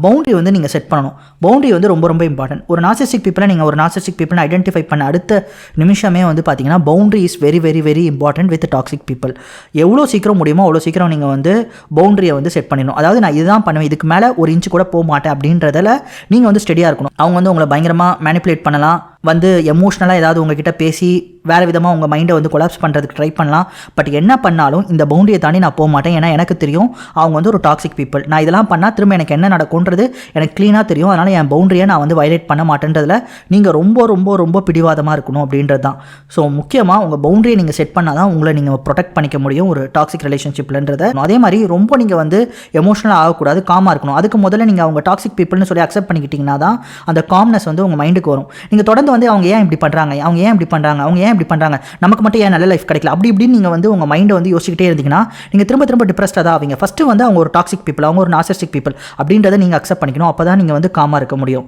Boundary வந்து நீங்கள் set பண்ணணும். பவுண்டரி வந்து ரொம்ப ரொம்ப இம்பார்ட்டன்ட். ஒரு நார்சிஸ்டிக் பீப்பிளை நீங்கள் ஒரு நார்சிஸ்டிக் பீப்பிள் ஐடென்டிஃபை பண்ண அடுத்த நிமிஷமே வந்து பார்த்தீங்கன்னா boundary is very very very important with toxic people. எவ்வளோ சீக்கிரம் முடியுமோ அவ்வளோ சீக்கிரம் நீங்கள் வந்து பவுண்டரியை வந்து செட் பண்ணிடணும். அதாவது நான் இதுதான் பண்ணுவேன், இதுக்கு மேலே ஒரு இன்ச்சு கூட போக மாட்டேன் அப்படின்றதில் நீங்கள் வந்து ஸ்டெடியாக இருக்கணும். அவங்க வந்து உங்களை பயங்கரமாக மேனிப்புலேட் பண்ணலாம், வந்து எமோஷ்னலாக ஏதாவது உங்ககிட்ட பேசி வேறு விதமாக உங்கள் மைண்டை வந்து கொலாப்ஸ் பண்ணுறதுக்கு ட்ரை பண்ணலாம். பட் என்ன பண்ணாலும் இந்த பவுண்டரியை தாண்டி நான் போக மாட்டேன். ஏன்னா எனக்கு தெரியும் அவங்க வந்து ஒரு டாக்ஸிக் பீப்பிள். நான் இதெல்லாம் பண்ணால் திரும்ப எனக்கு என்ன நடக்கும்ன்றது எனக்கு க்ளீனாக தெரியும். அதனால் என் பவுண்டரியை நான் வந்து வயலேட் பண்ண மாட்டேன்றதில் நீங்கள் ரொம்ப ரொம்ப ரொம்ப பிடிவாதமாக இருக்கணும் அப்படின்றது தான். ஸோ முக்கியமாக உங்கள் பவுண்டரியை நீங்கள் செட் பண்ணால் தான் உங்களை நீங்கள் ப்ரொடெக்ட் பண்ணிக்க முடியும் ஒரு டாக்ஸிக் ரிலேஷன்ஷிப்லன்றதை. அதே மாதிரி ரொம்ப நீங்கள் வந்து எமோஷனலாக ஆகக்கூடாது, காமாக இருக்கணும். அதுக்கு முதல்ல நீங்கள் அவங்க டாக்ஸிக் பீப்பிள்னு சொல்லி அக்செப்ட் பண்ணிக்கிட்டிங்கன்னா தான் அந்த காம்னஸ் வந்து உங்கள் மைண்டுக்கு வரும். நீங்கள் தொடர்ந்து வந்து அவங்க ஏன் இப்படி பண்ணுறாங்க, அவங்க ஏன் இப்படி பண்ணுறாங்க, அவங்க ஏன் இப்படி பண்ணுறாங்க, நமக்கு மட்டும் ஏன் நல்ல லைஃப் கிடைக்கல, அப்படி இப்படின்னு நீங்கள் வந்து உங்கள் மைண்டை வந்து யோசிச்சுக்கிட்டே இருந்தீங்கன்னா நீங்கள் திரும்ப திரும்ப டிப்ரெஸ்டாக தான் ஆவீங்க. ஃபஸ்ட்டு வந்து அவங்க ஒரு டாக்ஸிக் பீப்பிள், அவங்க ஒரு நார்சிஸ்டிக் பீப்பிள் அப்படின்றத நீங்கள் அக்செப்ட் பண்ணிக்கணும். அப்போ தான் நீங்கள் வந்து காமாக இருக்க முடியும்.